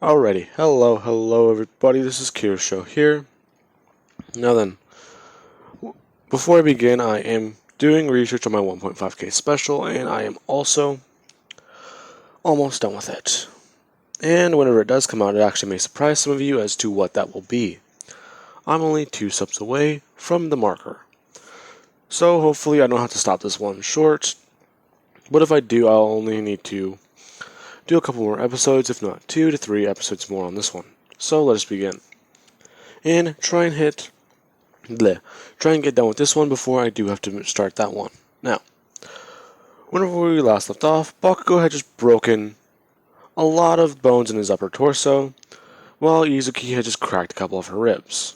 Alrighty, hello everybody, this is Show here. Now then, before I begin, I am doing research on my 1.5k special, and I am also almost done with it. And whenever it does come out, it actually may surprise some of you as to what that will be. I'm only 2 subs away from the marker. So hopefully I don't have to stop this one short, but if I do, I'll only need to do a couple more episodes, if not 2 to 3 episodes more on this one. So let us begin. And try and get done with this one before I do have to start that one. Now, whenever we last left off, Bakugo had just broken a lot of bones in his upper torso, while Izuki had just cracked a couple of her ribs.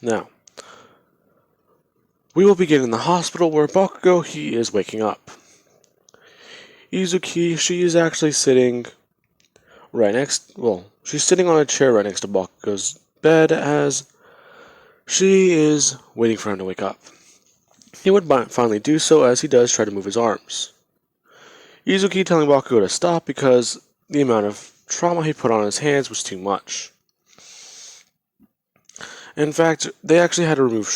Now, we will begin in the hospital where Bakugo, he is waking up. Izuki, she is actually sitting she's sitting on a chair right next to Bakugo's bed as she is waiting for him to wake up. He would finally do so as he does try to move his arms. Izuki telling Bakugo to stop because the amount of trauma he put on his hands was too much. In fact, they actually had to remove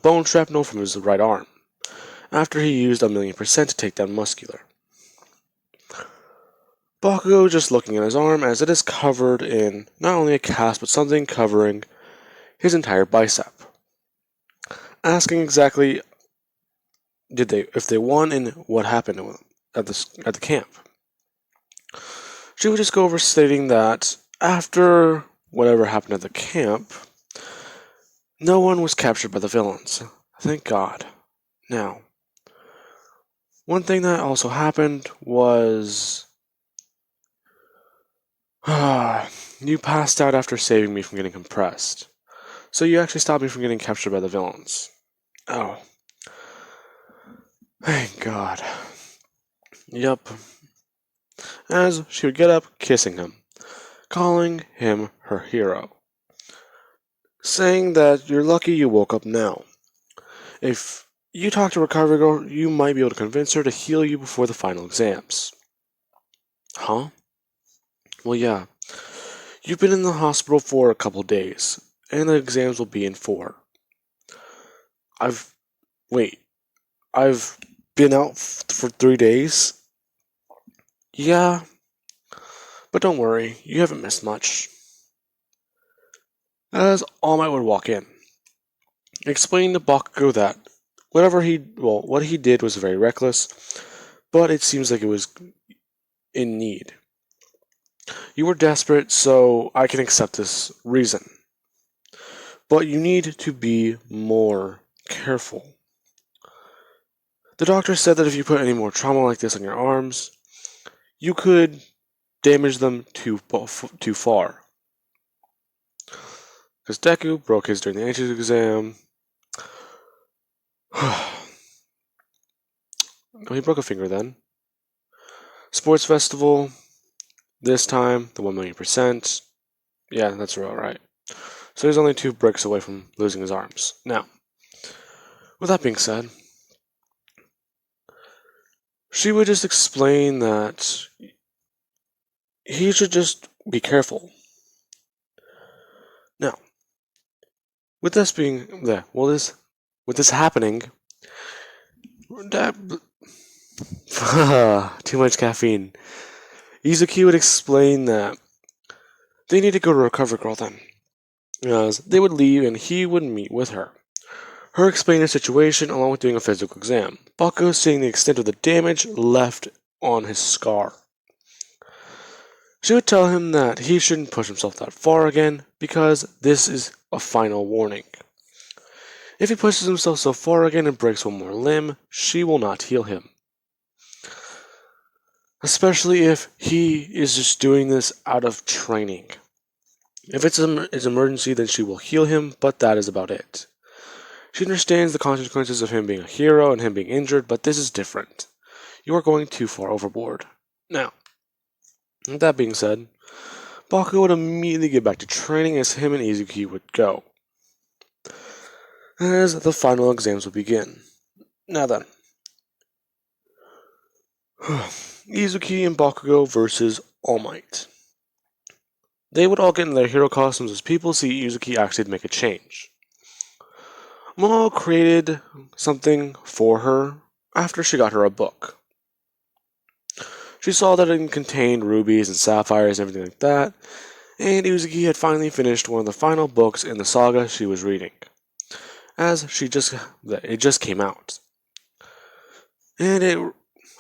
bone shrapnel from his right arm, after he used 1,000,000% to take down Muscular. Bakugo just looking at his arm as it is covered in not only a cast but something covering his entire bicep. Asking exactly if they won and what happened at the camp. She would just go over stating that after whatever happened at the camp, no one was captured by the villains. Thank God. Now, one thing that also happened was you passed out after saving me from getting compressed. So you actually stopped me from getting captured by the villains. Oh. Thank God. Yup. As she would get up, kissing him, calling him her hero, saying that you're lucky you woke up now. If you talk to Recovery Girl, you might be able to convince her to heal you before the final exams. Huh? Well, yeah. You've been in the hospital for a couple days, and the exams will be in 4. I've been out for 3 days? Yeah, but don't worry, you haven't missed much. As All Might would walk in, explaining to Bakugo that what he did was very reckless, but it seems like it was in need. You were desperate, so I can accept this reason. But you need to be more careful. The doctor said that if you put any more trauma like this on your arms, you could damage them too far. Because Deku broke his during the entrance exam. He broke a finger then. Sports festival. This time, the 1,000,000%. Yeah, that's about right. So he's only 2 breaks away from losing his arms. Now, with that being said, she would just explain that he should just be careful. Now, with this happening, too much caffeine. Izuki would explain that they need to go to Recovery Girl then, as they would leave and he would meet with her. Her explaining the situation along with doing a physical exam. Bakugo seeing the extent of the damage left on his scar. She would tell him that he shouldn't push himself that far again because this is a final warning. If he pushes himself so far again and breaks one more limb, she will not heal him. Especially if he is just doing this out of training. If it's an emergency, then she will heal him, but that is about it. She understands the consequences of him being a hero and him being injured, but this is different. You are going too far overboard. Now, with that being said, Bakugo would immediately get back to training as him and Izuki would go, as the final exams would begin. Now then, Izuki and Bakugo versus All Might. they would all get in their hero costumes as people see Izuki actually make a change. Momo created something for her after she got her a book. She saw that it contained rubies and sapphires and everything like that, and Izuki had finally finished one of the final books in the saga she was reading, as it just came out. And it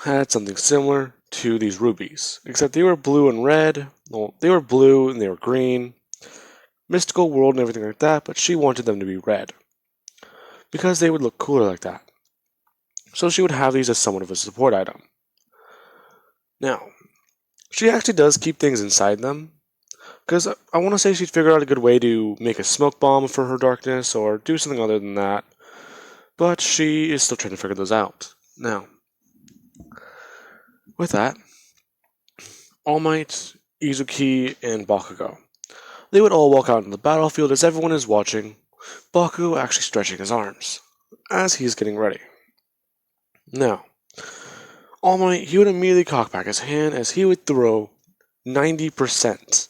had something similar to these rubies, except they were blue and red. Well, they were blue and they were green, mystical world and everything like that, but she wanted them to be red, because they would look cooler like that. So she would have these as somewhat of a support item. Now, she actually does keep things inside them, because I want to say she'd figured out a good way to make a smoke bomb for her darkness, or do something other than that, but she is still trying to figure those out. Now, with that, All Might, Izuki, and Bakugo. They would all walk out on the battlefield as everyone is watching, Bakugo actually stretching his arms, as he is getting ready. Now, All Might, he would immediately cock back his hand as he would throw 90%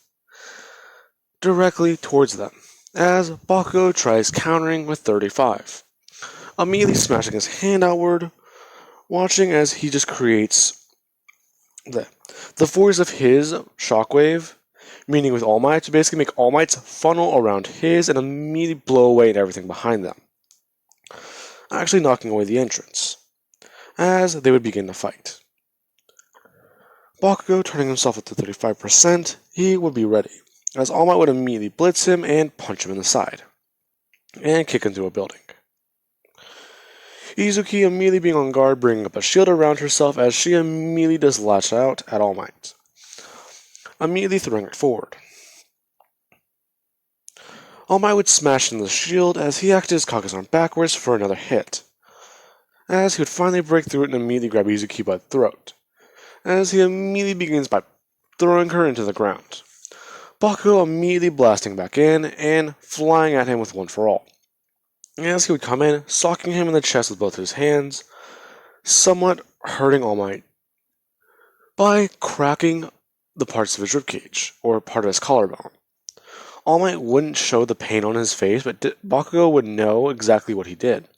directly towards them, as Bakugo tries countering with 35, immediately smashing his hand outward, watching as he just creates the force of his shockwave, meaning with All Might, to basically make All Might's funnel around his and immediately blow away and everything behind them, actually knocking away the entrance, as they would begin the fight. Bakugo turning himself up to 35%, he would be ready, as All Might would immediately blitz him and punch him in the side, and kick him through a building. Izuki immediately being on guard, bringing up a shield around herself as she immediately does lash out at All Might, immediately throwing it forward. All Might would smash into the shield as he acted his cock his arm backwards for another hit, as he would finally break through it and immediately grab Izuki by the throat, as he immediately begins by throwing her into the ground. Bakugo immediately blasting back in and flying at him with one for all, as he would come in, socking him in the chest with both his hands, somewhat hurting All Might by cracking the parts of his ribcage, or part of his collarbone. All Might wouldn't show the pain on his face, but Bakugo would know exactly what he did,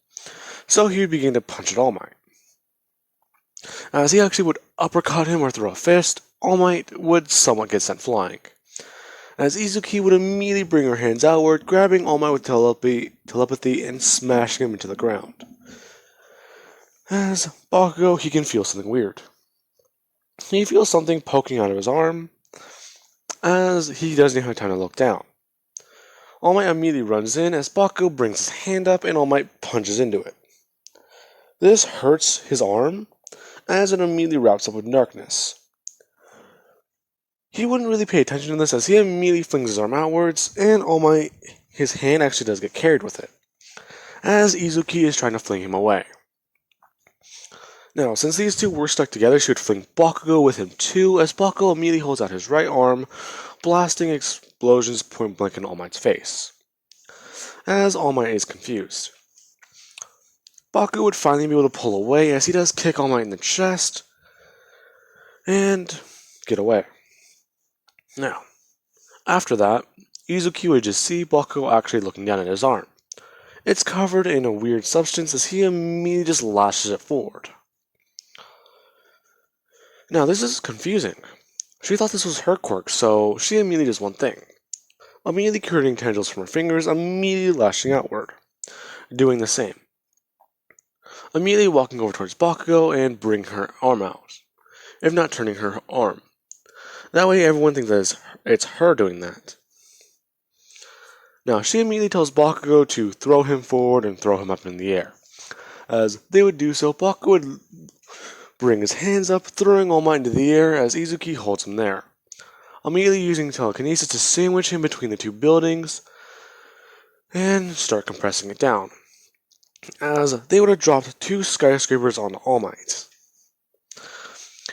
so he would begin to punch at All Might. As he actually would uppercut him or throw a fist, All Might would somewhat get sent flying, as Izuki would immediately bring her hands outward, grabbing All Might with telepathy and smashing him into the ground. As Bakugo, he can feel something weird. He feels something poking out of his arm, as he doesn't have time to look down. All Might immediately runs in as Bakugo brings his hand up and All Might punches into it. This hurts his arm, as it immediately wraps up with darkness. He wouldn't really pay attention to this as he immediately flings his arm outwards, and All Might, his hand actually does get carried with it, as Izuki is trying to fling him away. Now, since these two were stuck together, she would fling Bakugo with him too, as Bakugo immediately holds out his right arm, blasting explosions point blank in All Might's face, as All Might is confused. Bakugo would finally be able to pull away as he does kick All Might in the chest and get away. Now, after that, Izuki would just see Bakugo actually looking down at his arm. It's covered in a weird substance as he immediately just lashes it forward. Now, this is confusing. She thought this was her quirk, so she immediately does one thing. Immediately creating tendrils from her fingers, immediately lashing outward, doing the same. Immediately walking over towards Bakugo and bring her arm out, if not turning her arm. That way everyone thinks that it's her doing that. Now, she immediately tells Bakugo to throw him forward and throw him up in the air. As they would do so, Bakugo would bring his hands up, throwing All Might into the air as Izuki holds him there, immediately using telekinesis to sandwich him between the two buildings and start compressing it down, as they would have dropped two skyscrapers on All Might.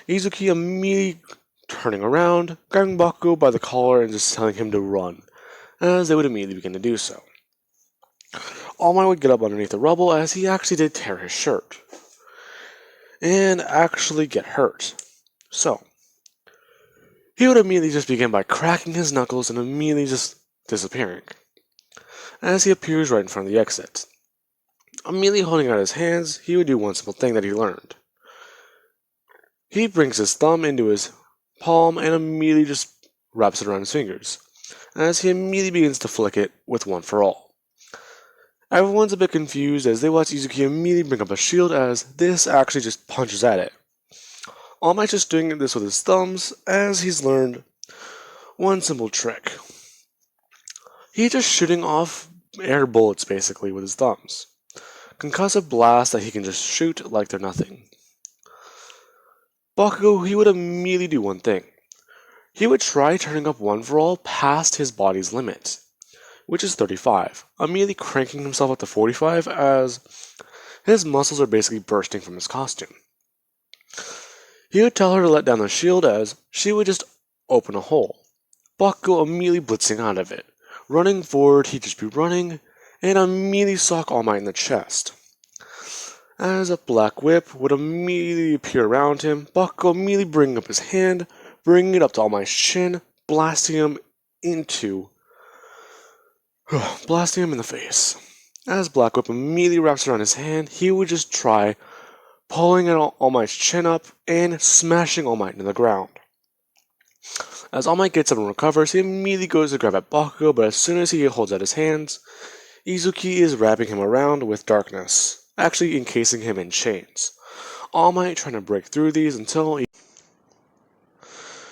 Izuki immediately turning around, grabbing Bakugo by the collar and just telling him to run, as they would immediately begin to do so. All Might would get up underneath the rubble as he actually did tear his shirt, and actually get hurt. So, he would immediately just begin by cracking his knuckles and immediately just disappearing, as he appears right in front of the exit. Immediately holding out his hands, he would do one simple thing that he learned. He brings his thumb into his palm and immediately just wraps it around his fingers, as he immediately begins to flick it with One for All. Everyone's a bit confused as they watch Izuki immediately bring up a shield, as this actually just punches at it. All Might's just doing this with his thumbs, as he's learned one simple trick. He's just shooting off air bullets basically with his thumbs. Concussive blasts that he can just shoot like they're nothing. Bakugo, he would immediately do one thing. He would try turning up One for All past his body's limit, which is 35, immediately cranking himself up to 45 as his muscles are basically bursting from his costume. He would tell her to let down the shield as she would just open a hole. Bakugo immediately blitzing out of it. Running forward, he'd just be running, and immediately sock All Might in the chest. As a black whip would immediately appear around him, Bakugo immediately bringing up his hand, bringing it up to All Might's chin, blasting him in the face. As Black Whip immediately wraps around his hand, he would just try pulling All Might's chin up and smashing All Might into the ground. As All Might gets up and recovers, he immediately goes to grab at Bakugo, but as soon as he holds out his hands, Izuki is wrapping him around with darkness, actually encasing him in chains. All Might trying to break through these until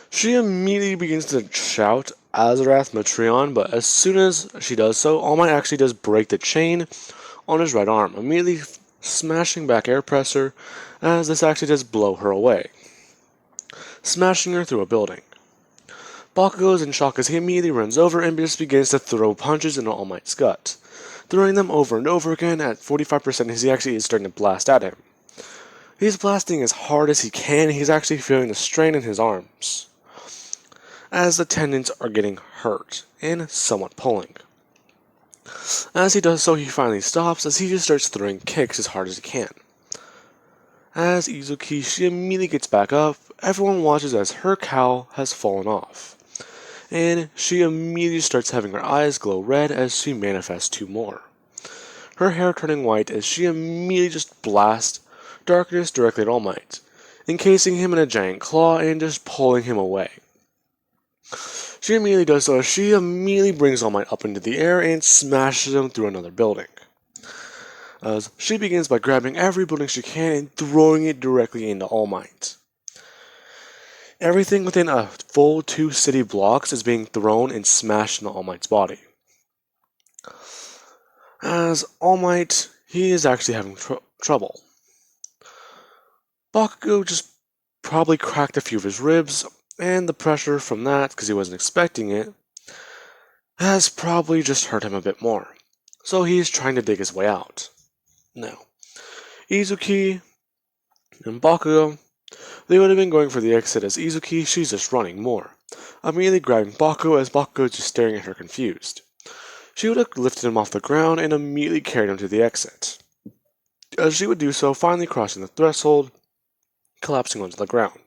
she immediately begins to shout Azarath Metreon, but as soon as she does so, All Might actually does break the chain on his right arm, immediately smashing back air pressure, as this actually does blow her away, smashing her through a building. Bakugo is in shock as he immediately runs over and just begins to throw punches into All Might's gut, throwing them over and over again at 45% as he actually is starting to blast at him. He's blasting as hard as he can, he's actually feeling the strain in his arms, as the tendons are getting hurt and somewhat pulling. As he does so, he finally stops as he just starts throwing kicks as hard as he can. As Izuki, she immediately gets back up, everyone watches as her cowl has fallen off, and she immediately starts having her eyes glow red as she manifests two more. Her hair turning white as she immediately just blasts darkness directly at All Might, encasing him in a giant claw and just pulling him away. She immediately does so as she immediately brings All Might up into the air and smashes him through another building. As she begins by grabbing every building she can and throwing it directly into All Might. Everything within a full 2 city blocks is being thrown and smashed into All Might's body. As All Might, he is actually having trouble. Bakugo just probably cracked a few of his ribs, and the pressure from that, because he wasn't expecting it, has probably just hurt him a bit more. So he's trying to dig his way out. Now, Izuki and Bakugo, they would have been going for the exit as Izuki, she's just running more, immediately grabbing Bakugo as Bakugo is just staring at her confused. She would have lifted him off the ground and immediately carried him to the exit. As she would do so, finally crossing the threshold, collapsing onto the ground.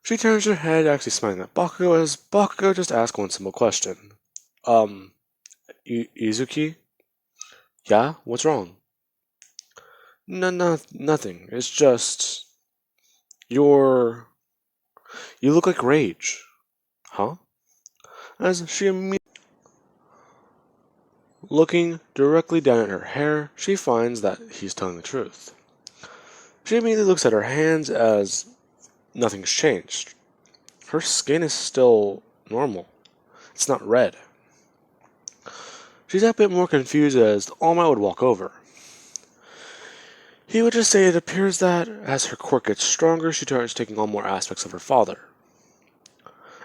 She turns her head, actually smiling at Bakugo as Bakugo just asks one simple question. Izuki? Yeah? What's wrong? No, nothing. It's just... You look like Rage. Huh? As she immediately... Looking directly down at her hair, she finds that he's telling the truth. She immediately looks at her hands as nothing's changed. Her skin is still normal. It's not red. She's a bit more confused as All Might would walk over. He would just say it appears that as her quirk gets stronger, she starts taking on more aspects of her father.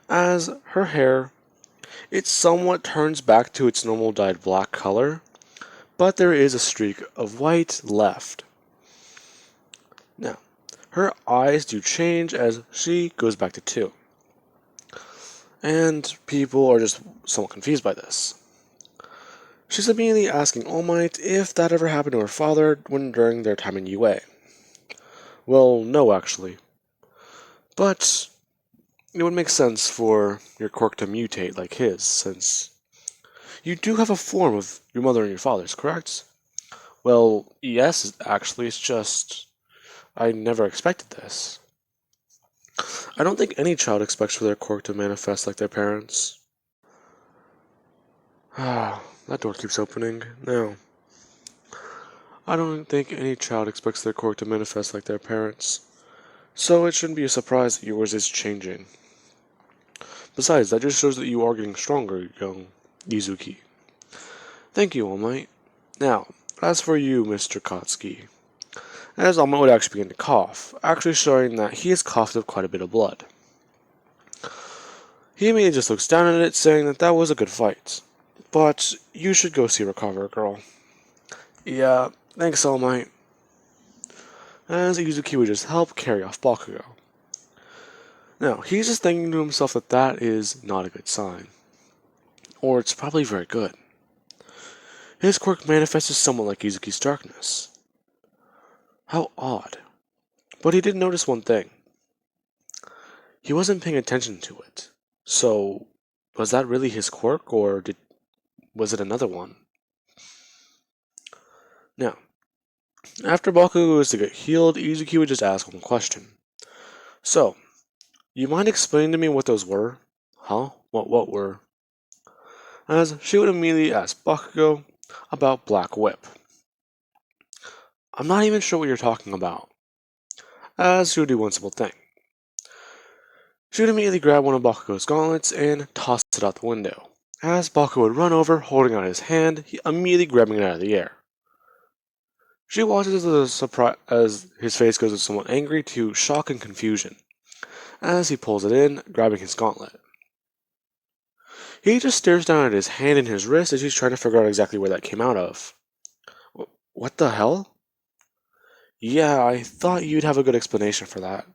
As her hair, it somewhat turns back to its normal dyed black color, but there is a streak of white left. Now, her eyes do change as she goes back to 2. And people are just somewhat confused by this. She's immediately asking All Might if that ever happened to her father during their time in UA. Well, no, actually. But it would make sense for your quirk to mutate like his, since you do have a form of your mother and your father's, correct? Well, yes, actually, it's just I never expected this. I don't think any child expects for their quirk to manifest like their parents. Ah, that door keeps opening. No. I don't think any child expects their quirk to manifest like their parents. So it shouldn't be a surprise that yours is changing. Besides, that just shows that you are getting stronger, young Izuki. Thank you, All Might. Now, as for you, Mr. Katsuki, as All Might would actually begin to cough, actually showing that he has coughed up quite a bit of blood. He immediately just looks down at it, saying that that was a good fight. But you should go see Recover, girl. Yeah, thanks, All Might. As Izuki would just help carry off Bakugo. Now, he's just thinking to himself that that is not a good sign. Or it's probably very good. His quirk manifested somewhat like Izuki's darkness. How odd. But he did notice one thing. He wasn't paying attention to it. So, was that really his quirk, or was it another one? Now, after Bakugo was to get healed, Izuki would just ask one question. So, you mind explaining to me what those were? Huh? What were? As she would immediately ask Bakugo about Black Whip. I'm not even sure what you're talking about. As she would do one simple thing. She would immediately grab one of Bakugo's gauntlets and toss it out the window. As Bakugo would run over, holding out his hand, he immediately grabbing it out of the air. She watches as his face goes from somewhat angry to shock and confusion, as he pulls it in, grabbing his gauntlet. He just stares down at his hand and his wrist as he's trying to figure out exactly where that came out of. What the hell? Yeah, I thought you'd have a good explanation for that.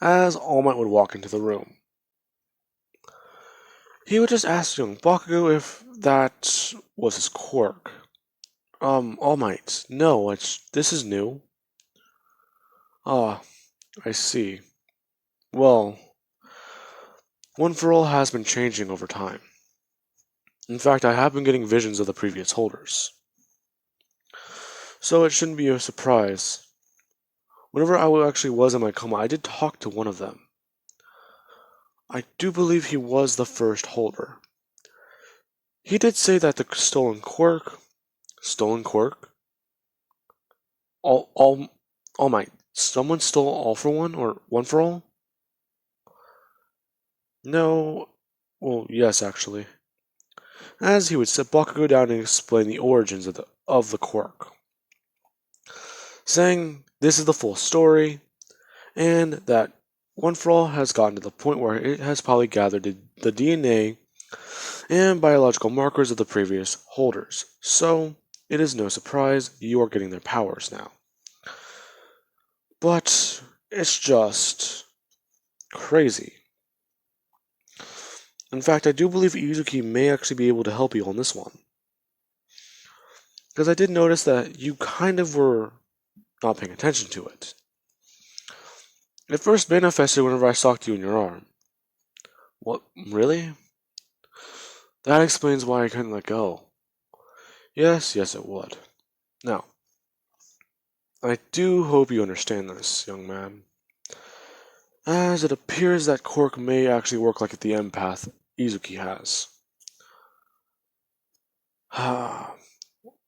As All Might would walk into the room. He would just ask young Bakugo if that was his quirk. All Might, no, this is new. Ah, I see. Well, One for All has been changing over time. In fact, I have been getting visions of the previous holders. So it shouldn't be a surprise. Whenever I actually was in my coma, I did talk to one of them. I do believe he was the first holder. He did say that the stolen quirk... Stolen quirk? All Might. Someone stole All for One, or One for All? No... Well, yes, actually. As he would sit Bakugo down and explain the origins of the quirk. Saying this is the full story, and that One for All has gotten to the point where it has probably gathered the DNA and biological markers of the previous holders. So, it is no surprise you are getting their powers now. But it's just crazy. In fact, I do believe Izuki may actually be able to help you on this one. Because I did notice that you kind of were not paying attention to it. It first manifested whenever I socked you in your arm. What, really? That explains why I couldn't let go. Yes, it would. Now, I do hope you understand this, young man. As it appears that Quirk may actually work like the empath Izuki has.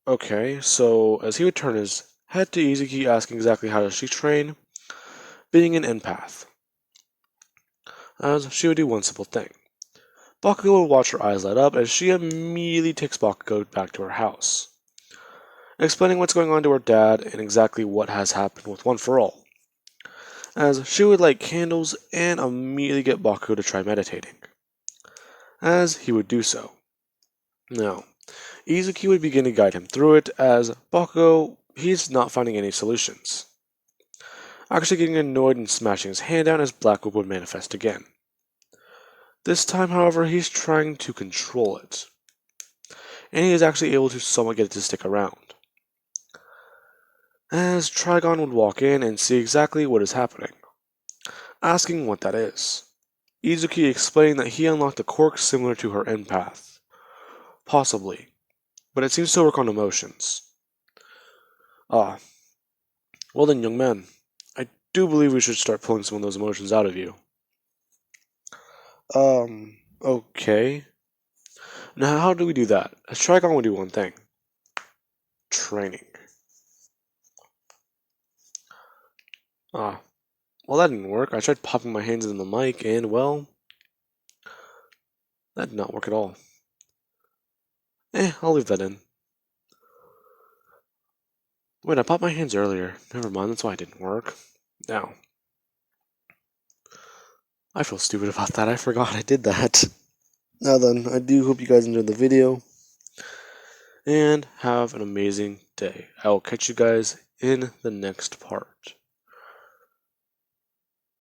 Okay, so as he would turn his head to Izuki asking exactly how does she train, being an empath. As she would do one simple thing. Bakugo would watch her eyes light up as she immediately takes Bakugo back to her house, explaining what's going on to her dad and exactly what has happened with One for All. As she would light candles and immediately get Bakugo to try meditating. As he would do so. Now, Izuki would begin to guide him through it as Bakugo, he's not finding any solutions. Actually getting annoyed and smashing his hand down as Black Whip would manifest again. This time, however, he's trying to control it. And he is actually able to somewhat get it to stick around. As Trigon would walk in and see exactly what is happening. asking what that is. Izuki explained that he unlocked a quirk similar to her empath. Possibly, but it seems to work on emotions. Ah, well then, young man, I do believe we should start pulling some of those emotions out of you. Okay. Now, how do we do that? Let's try on do one thing. Training. Ah, well that didn't work. I tried popping my hands in the mic and, well, that did not work at all. I'll leave that in. Wait, I popped my hands earlier. Never mind, that's why it didn't work. Now, I feel stupid about that. I forgot I did that. Now then, I do hope you guys enjoyed the video, and have an amazing day. I will catch you guys in the next part.